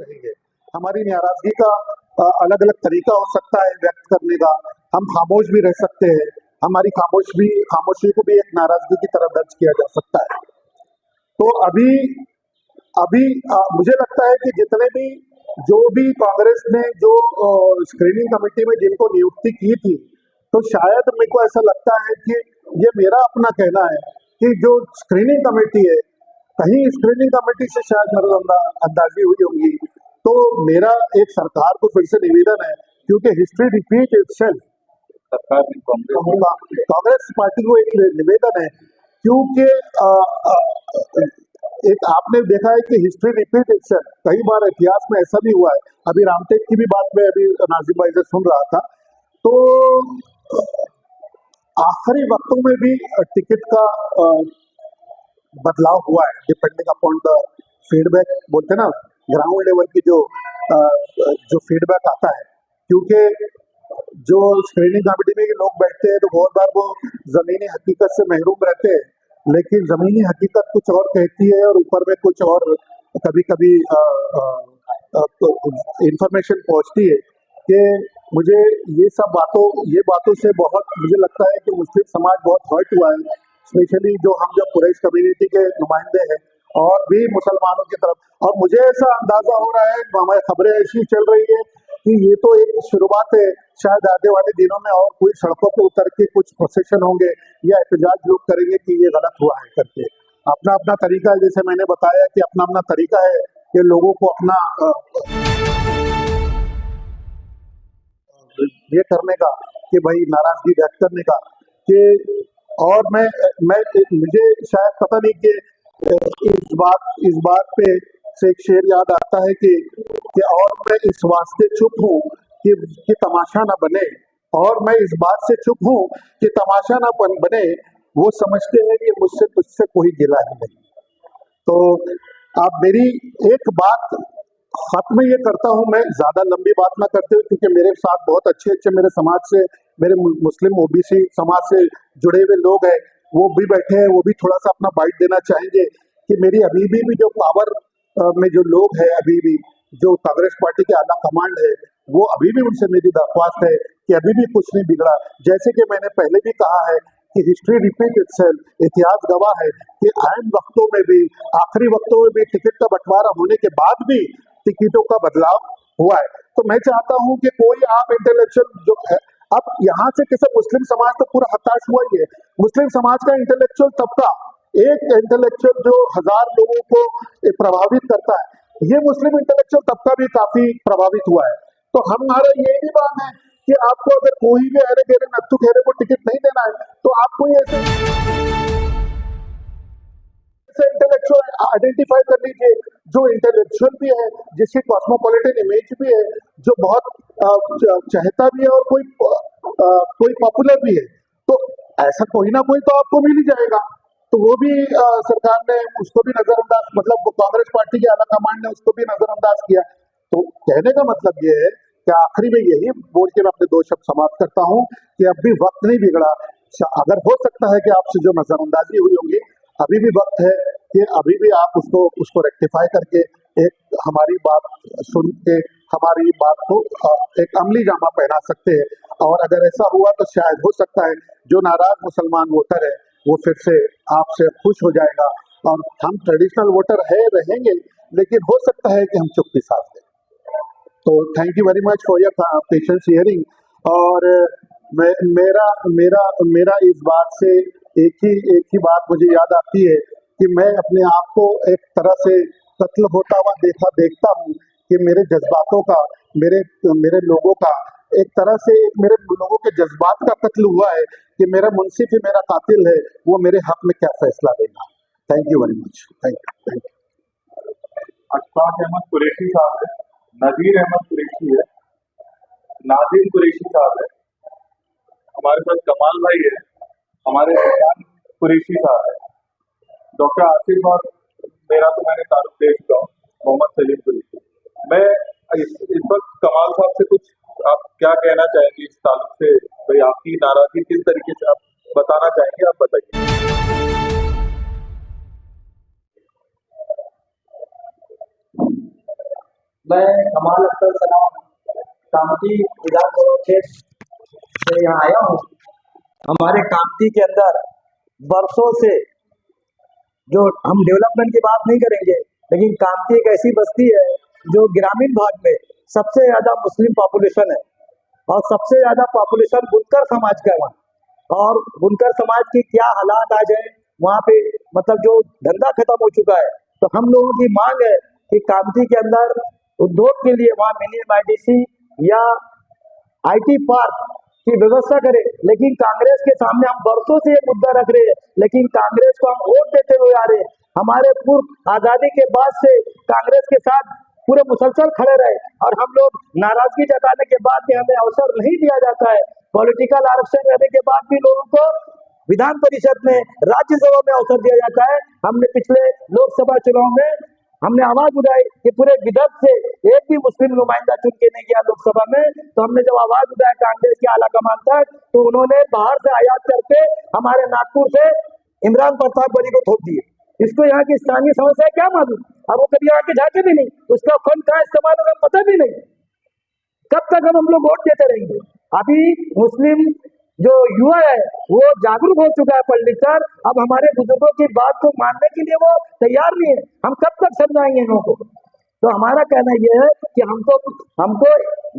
रहेंगे। हमारी नाराजगी का अलग अलग तरीका हो सकता है व्यक्त करने का। हम खामोश भी रह सकते हैं, हमारी खामोशी को भी एक नाराजगी की तरह दर्ज किया जा सकता है। तो अभी अभी मुझे लगता है कि जितने भी जो भी कांग्रेस ने जो स्क्रीनिंग कमेटी में जिनको नियुक्ति की थी, तो शायद मेरे को ऐसा लगता है कि ये मेरा अपना कहना है कि जो स्क्रीनिंग कमेटी है, कहीं स्क्रीनिंग कमेटी से शायद नजरअंदाजी हुई होगी। तो मेरा एक सरकार को फिर से निवेदन है, क्योंकि history repeat itself. Congress party को एक निवेदन है, क्योंकि एक आपने देखा है कि हिस्ट्री रिपीट इटसेल्फ, कई बार इतिहास में ऐसा भी हुआ है। अभी रामटेक की भी बात मैं अभी नाजिम भाई से सुन रहा था, तो आखिरी वक्तों में भी टिकट का बदलाव हुआ है, डिपेंडिंग अपॉन द फीडबैक, बोलते हैं ना, ग्राउंड लेवल की जो फीडबैक आता है। क्योंकि जो स्क्रीनिंग कमेटी में लोग बैठते हैं तो बहुत बार वो जमीनी हकीकत से महरूम रहते हैं, लेकिन जमीनी हकीकत कुछ और कहती है और ऊपर में कुछ और कभी कभी इंफॉर्मेशन पहुंचती है कि मुझे ये बातों से बहुत मुझे लगता है कि मुस्लिम समाज बहुत हर्ट हुआ है, स्पेशली जो हम जो कुरैश कम्युनिटी के नुमाइंदे हैं और भी मुसलमानों की तरफ। और मुझे ऐसा अंदाजा हो रहा है, हमारी खबरें ऐसी चल रही है कि ये तो एक शुरुआत है, शायद आने वाले दिनों में और कोई सड़कों पर उतर के कुछ प्रोसेशन होंगे या एहतजाज लोग करेंगे कि ये गलत हुआ है करके। अपना अपना तरीका है, जैसे मैंने बताया कि अपना अपना तरीका है कि लोगों को अपना ये करने का, कि भाई नाराजगी व्यक्त करने का, कि और मैं मुझे शायद पता नहीं कि इस बात पे से एक शेर याद आता है कि और मैं इस वास्ते चुप हूँ कि तमाशा ना बने, और मैं इस बात से चुप हूँ कि तमाशा ना बने, वो समझते हैं कि मुझसे तुझसे कोई गिला ही नहीं। तो आप मेरी एक बात खत्म ये करता हूँ, मैं ज्यादा लंबी बात ना करते हुए, क्योंकि मेरे साथ बहुत अच्छे मेरे समाज से, मेरे मुस्लिम ओबीसी समाज से जुड़े हुए लोग हैं, वो भी बैठे हैं, वो भी थोड़ा सा अपना बाइट देना चाहेंगे कि मेरी अभी भी जो पावर में जो लोग हैं, अभी भी जो कांग्रेस पार्टी के आला कमांड है, वो अभी भी उनसे मेरी दरख्वास्त है कि अभी भी कुछ नहीं बिगड़ा। जैसे कि मैंने पहले भी कहा है कि हिस्ट्री रिपीट इटसेल्फ, इतिहास गवाह है कि आइन वक्तों में भी, आखिरी वक्तों में भी टिकट का बंटवारा होने के बाद भी टिकटों का बदलाव हुआ है। तो मैं चाहता हूं कि कोई आप इंटेलेक्चुअल जो है, अब यहाँ से किसी मुस्लिम समाज तो पूरा हताश हुआ ही है। मुस्लिम समाज का इंटेलेक्चुअल तबका, एक इंटेलेक्चुअल जो 1000 लोगों को प्रभावित करता है, ये मुस्लिम इंटेलेक्चुअल तबका भी काफी प्रभावित हुआ है। तो हमारा ये भी बात है कि आपको अगर कोई भी अरे गहरे नत्थु खेरे को टिकट नहीं देना है, तो आप कोई ऐसे इंटेलेक्चुअल आइडेंटिफाई कर लीजिए जो इंटेलेक्चुअल भी है, जिसकी कॉस्मोपॉलिटन इमेज भी है, जो बहुत चाहता भी है और कोई पॉपुलर भी है। तो ऐसा कोई ना कोई तो आपको मिल ही जाएगा। तो वो भी सरकार ने उसको भी नजरअंदाज, मतलब कांग्रेस पार्टी के आला कमांड ने उसको भी नजरअंदाज किया। तो कहने का मतलब ये है कि आखिरी में यही बोल के मैं अपने 2 शब्द समाप्त करता हूँ कि अब भी वक्त नहीं बिगड़ा। अगर हो सकता है कि आपसे जो नजरअंदाजी हुई होगी, अभी भी वक्त है कि अभी भी आप उसको रेक्टिफाई करके एक हमारी बात सुन के हमारी बात को एक अमली जामा पहना सकते हैं। और अगर ऐसा हुआ तो शायद हो सकता है जो नाराज मुसलमान वोटर है वो फिर से आपसे खुश हो जाएगा, और हम ट्रेडिशनल वोटर है रहेंगे, लेकिन हो सकता है कि हम चुप्पी साध दें। तो thank you very much for your patience hearing. और मेरा इस बात से एक ही बात मुझे याद आती है कि मैं अपने आप को एक तरह से कत्ल होता हुआ देखता हूँ कि मेरे जज्बातों का, मेरे लोगों का एक तरह से, मेरे लोगों के जज्बात का कत्ल हुआ है कि मेरा मुंसिफ ही मेरा कातिल है, वो मेरे हक में क्या फैसला देगा। Thank you very much. Thank you. Ashfaq Ahmed Qureshi साहब है, नजीर अहमद कुरैशी है, नाजिम कुरैशी साहब है, हमारे साथ कमाल भाई है, हमारे सुल्तान कुरैशी साहब है, डॉक्टर आसिफ, और मेरा तो मैंने तारुफ दे चुका हूँ, मोहम्मद सलीम कुरैशी। मैं इस वक्त कमाल साहब से कुछ आप क्या कहना चाहेंगे इस ताल्लुक से, भाई आपकी नाराजगी किस तरीके से आप बताना चाहेंगे, आप बताइए। मैं कमाल अख्तर सलाम कामती विधानसभा क्षेत्र से यहाँ आया हूँ। हमारे कामती के अंदर बरसों से, जो हम डेवलपमेंट की बात नहीं करेंगे, लेकिन कामती एक ऐसी बस्ती है जो ग्रामीण भाग में सबसे ज्यादा मुस्लिम पॉपुलेशन है और सबसे ज्यादा पॉपुलेशन बुनकर समाज का है वहाँ। और बुनकर समाज की क्या हालात आज है वहाँ पे, मतलब जो धंधा खत्म हो चुका है। तो हम लोगों की मांग है कि कामती के अंदर उद्योग के लिए वहाँ मिनी MIDC या IT पार्क की व्यवस्था करे। लेकिन कांग्रेस के सामने हम बरसों से ये मुद्दा रख रहे हैं, लेकिन कांग्रेस को हम वोट देते हुए आ रहे हैं। हमारे पूर्व आजादी के बाद से कांग्रेस के साथ पूरे मुसलसल खड़े रहे और हम लोग नाराजगी जताने के बाद भी हमें अवसर नहीं दिया जाता है। पॉलिटिकल आरक्षण रहने के बाद भी लोगों को विधान परिषद में, राज्यसभा में अवसर दिया जाता है। हमने पिछले लोकसभा चुनाव में हमने आवाज उठाई कि पूरे विदर्भ से एक भी मुस्लिम नुमाइंदा चुन के नहीं गया लोकसभा में। तो हमने जब आवाज उठाया कांग्रेस के आला कमान तक, तो उन्होंने बाहर से आयात करके हमारे नागपुर से इमरान प्रताप बड़ी को थोप दिए। इसको यहाँ की स्थानीय समस्या क्या मालूम? अब वो कभी आके झाके भी नहीं, उसका फंड कहाँ इस्तेमाल होगा पता भी नहीं। कब तक हम लोग वोट देते रहेंगे? अभी मुस्लिम जो युवा है वो जागरूक हो चुका है, पढ़ लिख कर। अब हमारे बुजुर्गों की बात को मानने के लिए वो तैयार नहीं है। हम कब तक समझाएंगे इनको? तो हमारा कहना यह है कि हमको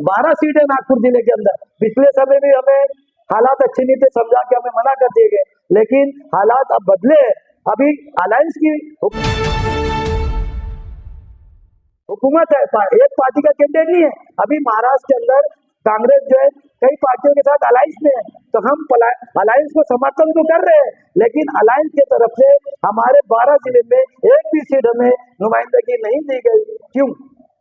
12 सीट है नागपुर जिले के अंदर। पिछले समय में हमें हालात अच्छे नहीं थे, समझा के हमें मना कर दिए गए, लेकिन हालात अब बदले। अभी अलायंस की हुकूमत है, एक पार्टी का कैंडिडेट नहीं है। अभी महाराष्ट्र के अंदर कांग्रेस जो है कई पार्टियों के साथ अलायंस में है। तो हम अलायंस को समर्थन तो कर रहे हैं, लेकिन अलायंस की तरफ से हमारे 12 जिले में एक भी सीट हमें नुमाइंदगी नहीं दी गई। क्यों?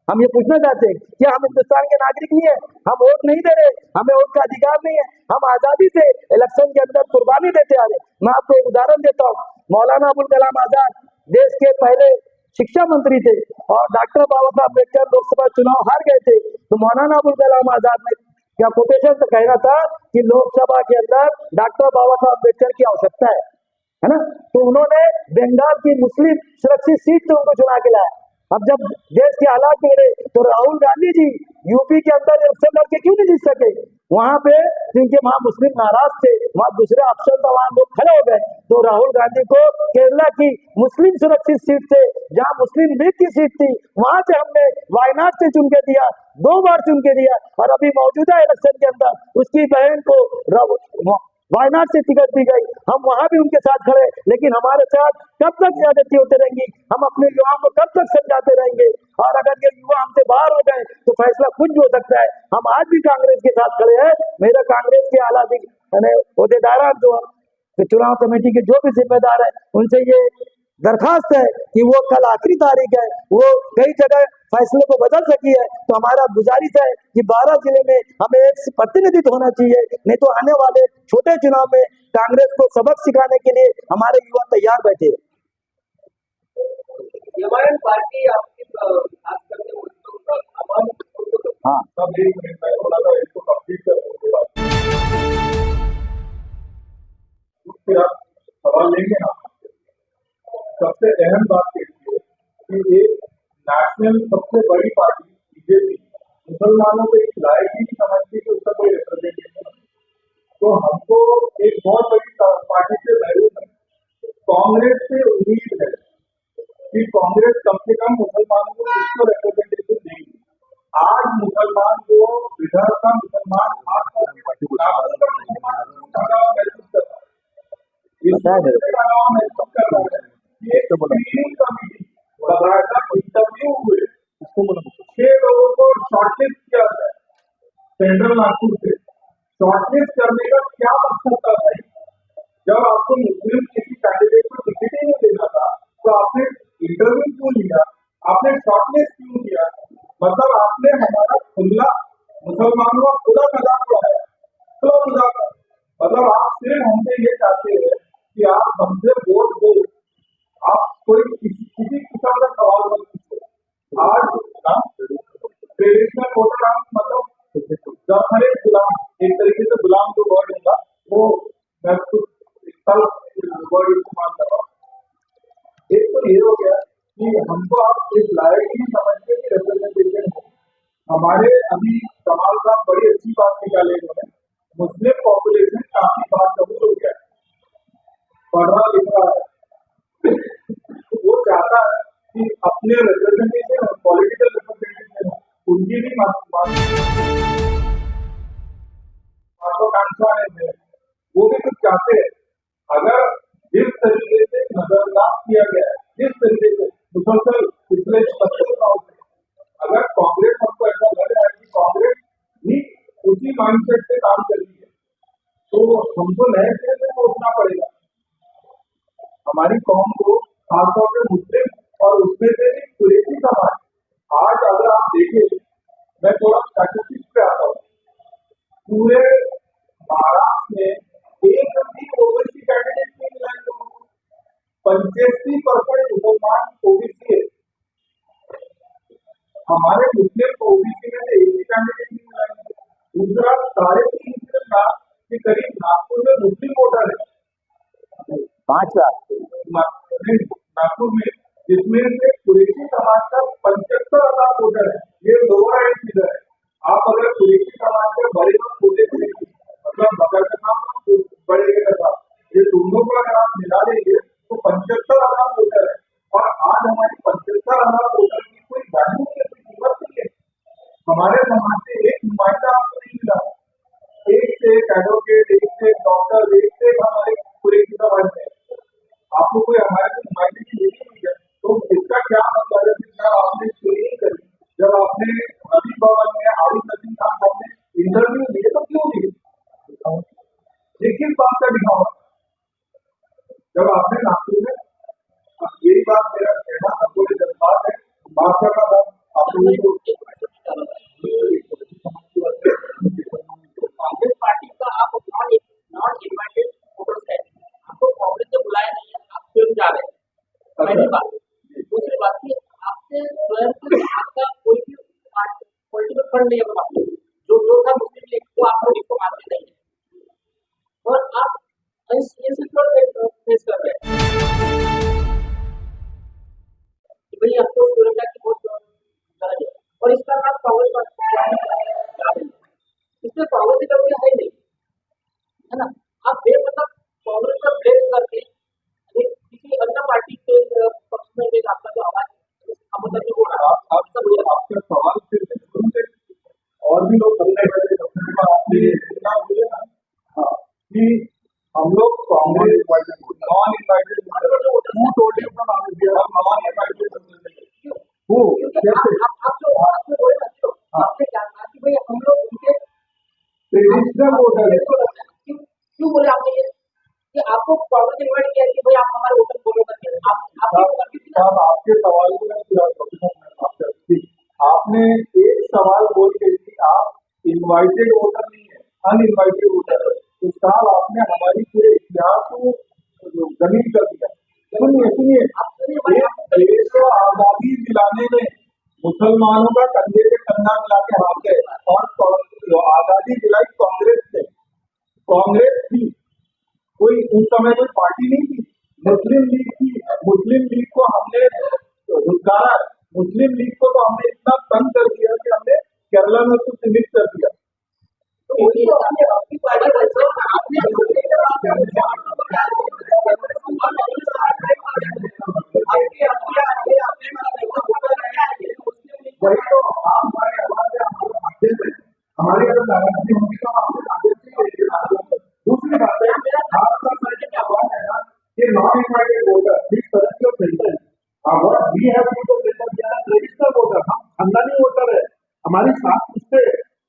हम ये पूछना चाहते हैं, क्या हम हिंदुस्तान के नागरिक नहीं है? हम वोट नहीं दे रहे, हमें वोट का अधिकार नहीं है? हम आजादी से इलेक्शन के अंदर कुर्बानी देते आ रहे। मैं आपको एक उदाहरण देता हूँ। मौलाना अबुल कलाम आजाद देश के पहले शिक्षा मंत्री थे और डॉक्टर बाबा साहब अम्बेडकर लोकसभा चुनाव हार गए थे। तो मौलाना अबुल कलाम आजाद ने क्या कोटेशन से कहना था कि लोकसभा के अंदर डॉक्टर बाबा साहब अम्बेडकर की आवश्यकता है ना? तो उन्होंने बंगाल की मुस्लिम सुरक्षित सीट से उनको चुना के लाया। अब जब देश के हालात बिगड़े तो राहुल गांधी जी यूपी के अंदर इलेक्शन लड़के क्यों नहीं जीत सके? वहां पे जिनके वहां मुस्लिम नाराज थे, वहां दूसरे ऑप्शन था, वहां लोग खड़े हो गए। तो राहुल गांधी को केरला की मुस्लिम सुरक्षित सीट से, जहां मुस्लिम लीग की सीट थी, वहां से हमने वायनाड से चुन के दिया, 2 बार चुन के दिया। और अभी मौजूदा इलेक्शन के अंदर उसकी बहन को वायनाड से टिकट दी गई। हम वहां भी उनके साथ खड़े, लेकिन हमारे साथ कब तक ज्यादती होते रहेंगी? हम अपने युवाओं को कब तक समझाते रहेंगे? और अगर ये युवा हमसे बाहर हो गए तो फैसला कुछ भी हो सकता है। हम आज भी कांग्रेस के साथ खड़े हैं। मेरा कांग्रेस के आला ओहदेदार जो चुनाव कमेटी के जो भी जिम्मेदार है, उनसे ये दरखास्त है कि वो कल आखिरी तारीख है, वो कई जगह फैसले को बदल सकी है। तो हमारा गुजारिश है कि 12 जिले में हमें एक प्रतिनिधित्व होना चाहिए, नहीं तो आने वाले छोटे चुनाव में कांग्रेस को सबक सिखाने के लिए हमारे युवा तैयार बैठे हैं। पार्टी आपकी खास करके हाँ, सब एक मिनट में थोड़ा सा इसको कंप्लीट करने के बाद फिर आप सवाल लेंगे ना। सबसे अहम बात ये है कि एक नेशनल सबसे बड़ी पार्टी बीजेपी मुसलमानों को एक लायक ही नहीं समझती कि उसका कोई रिप्रेजेंटेशन। तो हमको एक बहुत बड़ी पार्टी से जरूरत है। कांग्रेस से उम्मीद है कि कांग्रेस कम से कम मुसलमानों को इसको रिप्रेजेंटेशन देगी। आज मुसलमान को विदर्भ का मुसलमान इंटरव्यू हुए 6 लोगों को शॉर्टलिस्ट किया जाए सेंट्रल नागपुर से। शॉर्टलिस्ट करने का क्या मकसद था भाई? जब आपको मुस्लिम किसी कैंडिडेट को टिकट ही नहीं देना था तो आपने इंटरव्यू क्यों लिया? आपने शॉर्टलिस्ट क्यों किया? मतलब आपने हमारा खुला मुसलमानों का खुला मजाक उड़ाया, खुला मजाक। मतलब आप सिर्फ हमसे ये चाहते हैं कि आप हमसे वोट दो, आप कोई किसी किस्म का सवाल मत पूछो। आज ट्रेडिशनल वोटर मतलब हमारे गुलाम, एक तरीके से गुलाम जो वर्ड होगा वो मैं कुछ वर्ड इस्तेमाल कर रहा हूँ। एक तो ये हो गया कि हमको आप इस लायक ही समझते कि रिप्रेजेंटेशन हो, हमारे अभी कमाल साहब बड़ी अच्छी बात निकाले इन्होंने, मुस्लिम पॉपुलेशन काफी बात हो गया है, पढ़ रहा लिख रहा है, तो वो चाहता है कि अपने रिप्रेजेंटेशन और पॉलिटिकल रिप्रेजेंटेशन उनकी भी महत्वाकांक्षा है, वो भी कुछ चाहते हैं। अगर जिस तरीके से नजरअंदाज किया गया है, जिस तरीके से मुसलसल पिछले 70 साल से, अगर कांग्रेस हमको ऐसा लग रहा है कि कांग्रेस भी उसी माइंडसेट से काम कर रही है, तो हमको नए सिरे से सोचना पड़ेगा। हमारी कौम को खासतौर से मुस्लिम और उसमें से भी कुरैशी समाज, आज अगर आप देखिए, मैं थोड़ा स्टैटिस्टिक्स पे आता हूँ, पूरे महाराष्ट्र में एक भी ओबीसी कैंडिडेट नहीं मिला है लोगों को, 85% मुसलमान ओबीसी है, हमारे मुस्लिम ओबीसी में से एक भी कैंडिडेट नहीं मिला है। दूसरा 3.5 लाख के करीब नागपुर में मुस्लिम वोटर है, 5 लाख नागपुर में, जिसमें से कुरैशी समाज का 75,000 वोटर है। ये लोअर एंड फिगर है। आप अगर कुरैशी समाज के बड़े छोटे से मतलब बगल का नाम बड़े के साथ ये दोनों को अगर आप मिला लेंगे तो 75,000 वोटर है, और आज हमारी 75,000 वोटर की कोई वैल्यू नहीं है, कोई कीमत नहीं है। हमारे समाज से एक नुमाइंदा आपको नहीं मिला, एक से एक एडवोकेट, एक से एक डॉक्टर, एक से हमारे कुरैशी समाज में आपको कोई हमारे को नुमाइंदगी नहीं मिली है। तो इसका क्या मतलब है? जब आपने स्क्रीनिंग करी, जब आपने अभी भवन में आरिफ नसीम खान साहब ने इंटरव्यू लिए, तो क्यों लिए? किस बात का दिखावा? जब आपने नागपुर में, यही बात मेरा कहना आपको जज्बात है, बात का कांग्रेस पार्टी का आप नॉट इनवाइटेड वोटर्स है, आपको कांग्रेस ने बुलाया नहीं है, आप क्यों जा रहे हैं? पहली बात। दूसरी बात की आपसे स्वयं को आपका कोई भी पॉलिटिकल फंड नहीं है, जो था मुस्लिम लीग को आप लोग इसको मानते नहीं है, और आप फेस कर रहे हैं कि भाई आपको सुरक्षा की बहुत गरज है, और इसका आप कांग्रेस पार्टी इसमें कांग्रेस की गलती है नहीं, है ना? आप बेमतलब कांग्रेस पर ब्लेम करके किसी अन्य पार्टी के पक्ष में एक आपका जो आवाज समर्थन हो रहा है, आपका सवाल फिर से शुरू से और भी लोग समझ रहे हैं, आपने इतना बोले ना, हाँ, कि हम लोग Congress non invited who told you from out here, हम नॉन इनवाइटेड हु आप जो बोले ना, आपने क्या कहा कि भाई हम लोग उनके ट्रेडिशनल वोटर है, क्यों बोले आपने ये कि आपको कांग्रेस इनवाइट किया कि भाई आप हमारे वोटर फॉलो करके आपके सवाल को मैं पूरा आपने एक सवाल बोल के कि आप इनवाइटेड वोटर नहीं है, अनइनवाइटेड वोटर है, तो साहब आपने हमारी पूरे इतिहास को जमीन कर दिया। सुनिए, देश को आजादी दिलाने में मुसलमानों का कंधे पे कंधा मिला के हाथ है, और आजादी दिलाई कांग्रेस ने। कांग्रेस थी, कोई उस समय कोई पार्टी नहीं थी, मुस्लिम लीग थी। मुस्लिम लीग को हमने धुतकारा, मुस्लिम लीग को तो हमने इतना तंग कर दिया कि हमने केरला में उसको सीमित कर दिया। तो वही आपकी पार्टी वही तो हमारे अगर राजनीति होगी तो दूसरी बात है, आपका सवाल है ना कि नॉन इनवाइटेड वोटर दिस तरह के center, we have to center traditional voter, हम खानदानी वोटर है। हमारी साथ उससे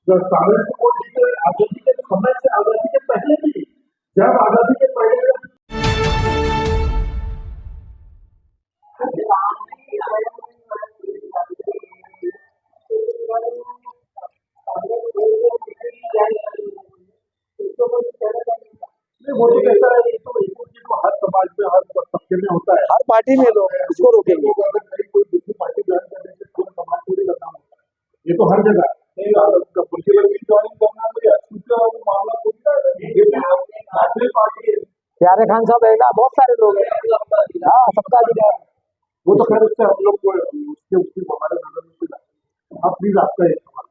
कांग्रेस को वोट दी आजादी के समय से, आजादी के पहले भी, जब आजादी के पहले वोटिंग ऐसा है, ये तो हर समाज में, हर तबके में होता है, हर पार्टी में लोग उसको रोकेंगे। अगर कोई दूसरी पार्टी ज्वाइन करने से पूरा समाज थोड़ी करना होता है, ये तो हर जगह नहीं, ज्वाइन करना कोई अछूता मामला थोड़ी है, पार्टी है। प्यारे खान साहब है ना, बहुत सारे लोग हैं, हाँ, सबका अधिकार। वो तो खैर उससे हम लोग को उसके हमारे नजर में, आप प्लीज आपका एक सवाल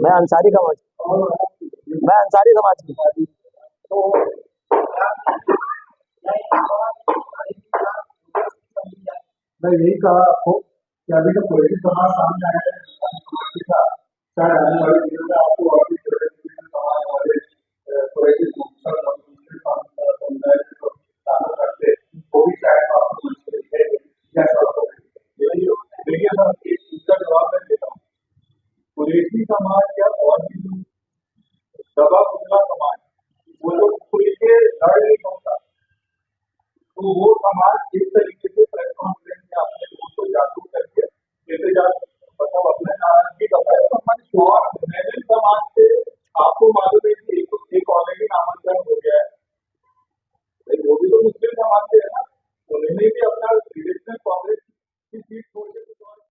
मैं अंसारी समाज की। मैं यही कहा आपको कि अभी तो कोई समाज सामने आया है, शायद आने वाले दिनों में आपको और भी समाज वाले कोई समुदाय को ताल्लुक रखते वो भी शायद आपको मुश्किल है या देखिए सर, इसका जवाब मैं देता हूँ। कुरैशी समाज या और भी जो दबा कुचला समाज, वो जो खुल के लड़ नहीं होता, तो वो समाज इस तरीके से प्रेस कॉन्फ्रेंस में अपने लोगों को जागरूक करके कैसे मतलब अपने नाराजगी का और समाज से आपको मालूम